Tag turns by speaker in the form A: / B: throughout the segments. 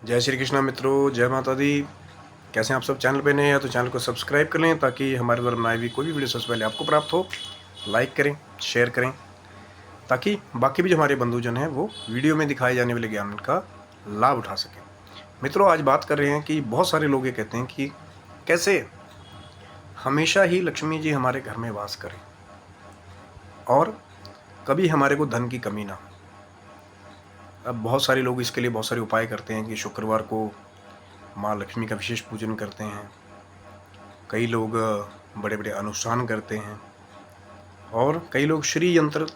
A: जय श्री कृष्णा मित्रों, जय माता दी। कैसे हैं आप सब? चैनल पे नए हैं तो चैनल को सब्सक्राइब कर लें ताकि हमारे द्वारा बनाई हुई कोई भी वीडियो सबसे पहले आपको प्राप्त हो। लाइक करें, शेयर करें ताकि बाकी भी जो हमारे बंधुजन हैं वो वीडियो में दिखाए जाने वाले ज्ञान का लाभ उठा सकें। मित्रों, आज बात कर रहे हैं कि बहुत सारे लोग ये कहते हैं कि कैसे हमेशा ही लक्ष्मी जी हमारे घर में वास करें और कभी हमारे को धन की कमी ना हो। अब बहुत सारे लोग इसके लिए बहुत सारे उपाय करते हैं कि शुक्रवार को माँ लक्ष्मी का विशेष पूजन करते हैं। कई लोग बड़े बड़े अनुष्ठान करते हैं और कई लोग श्री यंत्र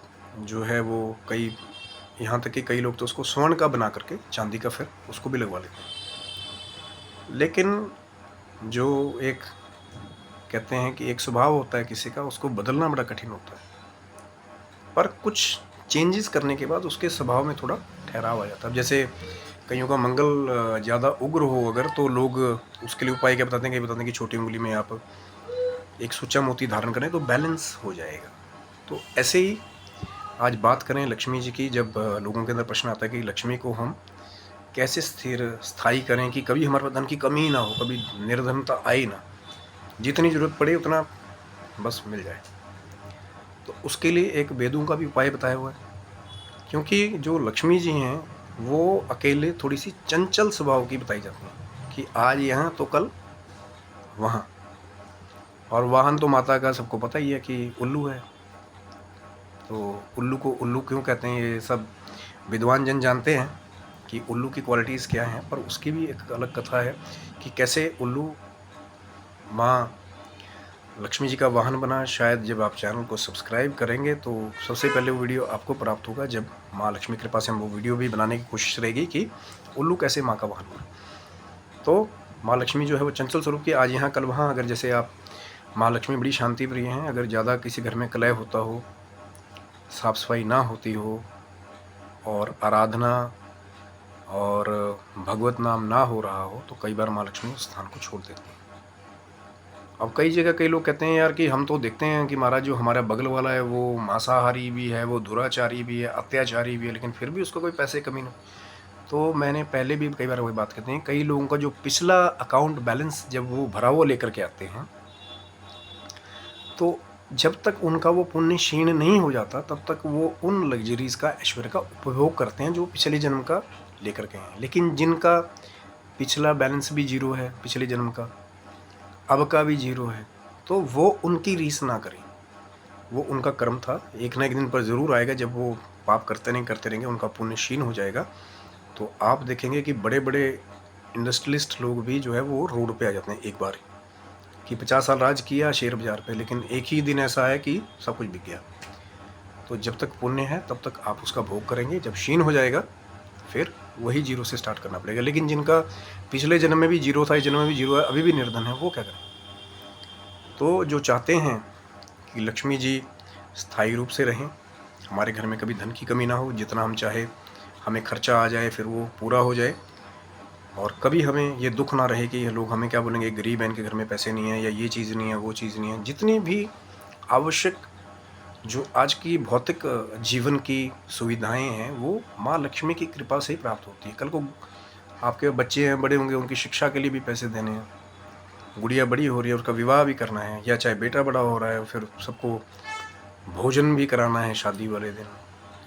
A: जो है वो यहाँ तक कि कई लोग तो उसको स्वर्ण का बना करके चांदी का फिर उसको भी लगवा लेते हैं। लेकिन जो एक कहते हैं कि एक स्वभाव होता है किसी का, उसको बदलना बड़ा कठिन होता है, पर कुछ चेंजेस करने के बाद उसके स्वभाव में थोड़ा ठहराव आ जाता है। जैसे कईयों का मंगल ज़्यादा उग्र हो अगर, तो लोग उसके लिए उपाय क्या बताते हैं कि छोटी उंगली में आप एक सुच्चा मोती धारण करें तो बैलेंस हो जाएगा। तो ऐसे ही आज बात करें लक्ष्मी जी की। जब लोगों के अंदर प्रश्न आता है कि लक्ष्मी को हम कैसे स्थिर स्थायी करें कि कभी हमारे पास धन की कमी ना हो, कभी निर्धनता आए ना, जितनी ज़रूरत पड़े उतना बस मिल जाए, तो उसके लिए एक वेदों का भी उपाय बताया हुआ है। क्योंकि जो लक्ष्मी जी हैं वो अकेले थोड़ी सी चंचल स्वभाव की बताई जाती हैं कि आज यहाँ तो कल वहाँ। और वाहन तो माता का सबको पता ही है कि उल्लू है। तो उल्लू को उल्लू क्यों कहते हैं ये सब विद्वान जन जानते हैं कि उल्लू की क्वालिटीज़ क्या हैं, पर उसकी भी एक अलग कथा है कि कैसे उल्लू माँ लक्ष्मी जी का वाहन बना। शायद जब आप चैनल को सब्सक्राइब करेंगे तो सबसे पहले वो वीडियो आपको प्राप्त होगा, जब माँ लक्ष्मी कृपा से हम वो वीडियो भी बनाने की कोशिश रहेगी कि उल्लू कैसे माँ का वाहन बना। तो माँ लक्ष्मी जो है वो चंचल स्वरूप की, आज यहाँ कल वहाँ। अगर जैसे आप माँ लक्ष्मी बड़ी शांति प्रिय हैं, अगर ज़्यादा किसी घर में कलह होता हो, साफ सफाई ना होती हो और आराधना और भगवत नाम ना हो रहा हो, तो कई बार माँ लक्ष्मी उस स्थान को छोड़ देती हैं। अब कई जगह कई लोग कहते हैं यार कि हम तो देखते हैं कि महाराज जो हमारा बगल वाला है वो मांसाहारी भी है, वो दुराचारी भी है, अत्याचारी भी है, लेकिन फिर भी उसको कोई पैसे कमी नहीं। तो मैंने पहले भी कई बार वही बात कहते हैं, कई लोगों का जो पिछला अकाउंट बैलेंस जब वो भरा हुआ लेकर के आते हैं, तो जब तक उनका वो पुण्य क्षीण नहीं हो जाता तब तक वो उन लग्जरीज का, ऐश्वर्य का उपभोग करते हैं जो पिछले जन्म का लेकर के हैं। लेकिन जिनका पिछला बैलेंस भी जीरो है, पिछले जन्म का अब का भी जीरो है, तो वो उनकी रीस ना करें। वो उनका कर्म था, एक ना एक दिन पर ज़रूर आएगा जब वो पाप करते रहेंगे, उनका पुण्य क्षीण हो जाएगा। तो आप देखेंगे कि बड़े बड़े इंडस्ट्रियलिस्ट लोग भी जो है वो रोड पे आ जाते हैं एक बार कि 50 साल राज किया शेयर बाजार पे, लेकिन एक ही दिन ऐसा है कि सब कुछ बिक गया। तो जब तक पुण्य है तब तक आप उसका भोग करेंगे, जब क्षीण हो जाएगा फिर वही जीरो से स्टार्ट करना पड़ेगा। लेकिन जिनका पिछले जन्म में भी जीरो था, इस जन्म में भी जीरो है, अभी भी निर्धन है, वो क्या करें? तो जो चाहते हैं कि लक्ष्मी जी स्थायी रूप से रहें, हमारे घर में कभी धन की कमी ना हो, जितना हम चाहे हमें खर्चा आ जाए फिर वो पूरा हो जाए, और कभी हमें ये दुख ना रहे कि लोग हमें क्या बोलेंगे, गरीब है, इनके घर में पैसे नहीं है, या ये चीज़ नहीं है, वो चीज़ नहीं है। जितनी भी आवश्यक जो आज की भौतिक जीवन की सुविधाएं हैं वो माँ लक्ष्मी की कृपा से ही प्राप्त होती है। कल को आपके बच्चे हैं, बड़े होंगे, उनकी शिक्षा के लिए भी पैसे देने हैं, गुड़िया बड़ी हो रही है, उसका विवाह भी करना है, या चाहे बेटा बड़ा हो रहा है, फिर सबको भोजन भी कराना है शादी वाले दिन,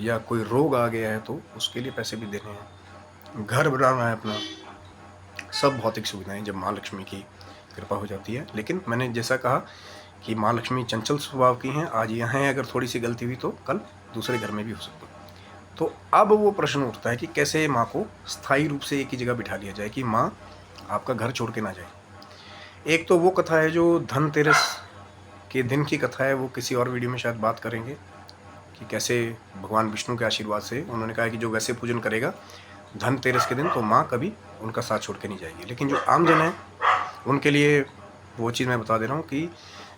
A: या कोई रोग आ गया है तो उसके लिए पैसे भी देने हैं, घर बनाना है अपना। सब भौतिक सुविधाएं जब माँ लक्ष्मी की कृपा हो जाती है। लेकिन मैंने जैसा कहा कि माँ लक्ष्मी चंचल स्वभाव की हैं, आज यहाँ है, अगर थोड़ी सी गलती हुई तो कल दूसरे घर में भी हो सकती है। तो अब वो प्रश्न उठता है कि कैसे माँ को स्थायी रूप से एक ही जगह बिठा लिया जाए कि माँ आपका घर छोड़ के ना जाए। एक तो वो कथा है जो धनतेरस के दिन की कथा है, वो किसी और वीडियो में शायद बात करेंगे कि कैसे भगवान विष्णु के आशीर्वाद से उन्होंने कहा कि जो वैसे पूजन करेगा धनतेरस के दिन तो माँ कभी उनका साथ छोड़ के नहीं जाएगी। लेकिन जो आम जन है उनके लिए वो चीज़ मैं बता दे रहा हूँ कि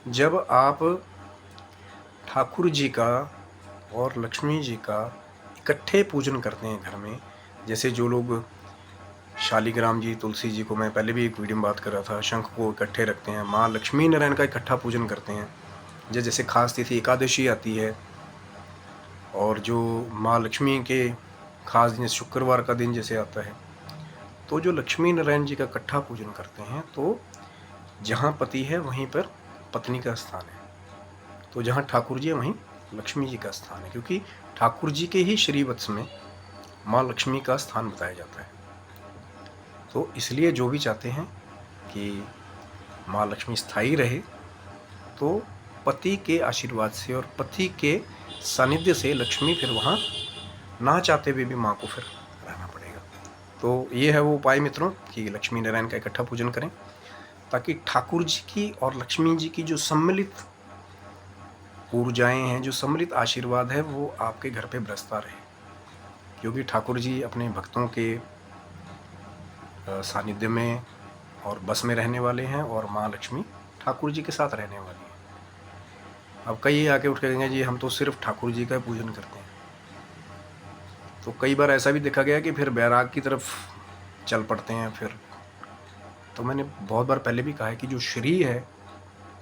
A: जब आप ठाकुर जी का और लक्ष्मी जी का इकट्ठे पूजन करते हैं घर में, जैसे जो लोग शालिग्राम जी, तुलसी जी को मैं पहले भी एक वीडियो में बात कर रहा था, शंख को इकट्ठे रखते हैं, माँ लक्ष्मी नारायण का इकट्ठा पूजन करते हैं, जैसे खास तिथि एकादशी आती है, और जो माँ लक्ष्मी के खास दिन शुक्रवार का दिन जैसे आता है, तो जो लक्ष्मी नारायण जी का इकट्ठा पूजन करते हैं, तो जहाँ पति है वहीं पर पत्नी का स्थान है, तो जहाँ ठाकुर जी है वहीं लक्ष्मी जी का स्थान है, क्योंकि ठाकुर जी के ही श्रीवत्स में माँ लक्ष्मी का स्थान बताया जाता है। तो इसलिए जो भी चाहते हैं कि माँ लक्ष्मी स्थायी रहे, तो पति के आशीर्वाद से और पति के सानिध्य से लक्ष्मी फिर वहाँ ना चाहते हुए भी माँ को फिर रहना पड़ेगा। तो ये है वो उपाय मित्रों कि लक्ष्मी नारायण का इकट्ठा पूजन करें, ताकि ठाकुर जी की और लक्ष्मी जी की जो सम्मिलित ऊर्जाएं हैं, जो सम्मिलित आशीर्वाद है, वो आपके घर पे बरसता रहे, क्योंकि ठाकुर जी अपने भक्तों के सानिध्य में और बस में रहने वाले हैं, और माँ लक्ष्मी ठाकुर जी के साथ रहने वाली है। अब कई आके उठ के कहेंगे जी हम तो सिर्फ ठाकुर जी का पूजन करते हैं, तो कई बार ऐसा भी देखा गया कि फिर बैराग की तरफ चल पड़ते हैं फिर। तो मैंने बहुत बार पहले भी कहा है कि जो श्री है,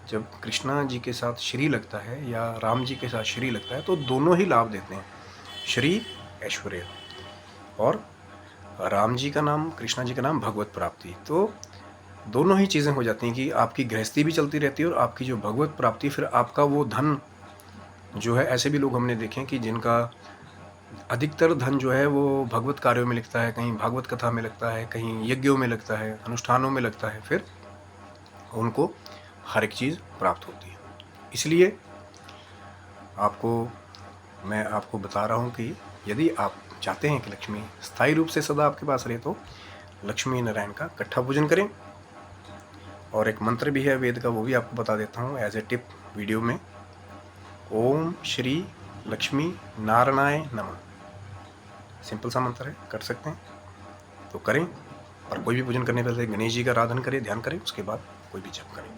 A: जब कृष्णा जी के साथ श्री लगता है या राम जी के साथ श्री लगता है, तो दोनों ही लाभ देते हैं, श्री ऐश्वर्य, और राम जी का नाम, कृष्णा जी का नाम भगवत प्राप्ति। तो दोनों ही चीज़ें हो जाती हैं कि आपकी गृहस्थी भी चलती रहती है और आपकी जो भगवत प्राप्ति, फिर आपका वो धन जो है, ऐसे भी लोग हमने देखे हैं कि जिनका अधिकतर धन जो है वो भगवत कार्यों में लगता है, कहीं भागवत कथा में लगता है, कहीं यज्ञों में लगता है, अनुष्ठानों में लगता है, फिर उनको हर एक चीज़ प्राप्त होती है। इसलिए मैं आपको बता रहा हूँ कि यदि आप चाहते हैं कि लक्ष्मी स्थायी रूप से सदा आपके पास रहे, तो लक्ष्मी नारायण का इकट्ठा पूजन करें। और एक मंत्र भी है वेद का, वो भी आपको बता देता हूँ एज ए टिप वीडियो में। ओम श्री लक्ष्मी नारायणाय नमः, सिंपल सा मंत्र है, कर सकते हैं तो करें। और कोई भी पूजन करने पहले गणेश जी का आराधन करें, ध्यान करें, उसके बाद कोई भी जप करें।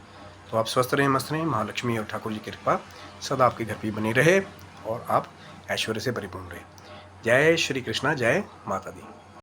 A: तो आप स्वस्थ रहें, मस्त रहें, महालक्ष्मी और ठाकुर जी की कृपा सदा आपके घर पर बनी रहे और आप ऐश्वर्य से परिपूर्ण रहे। जय श्री कृष्णा, जय माता दी।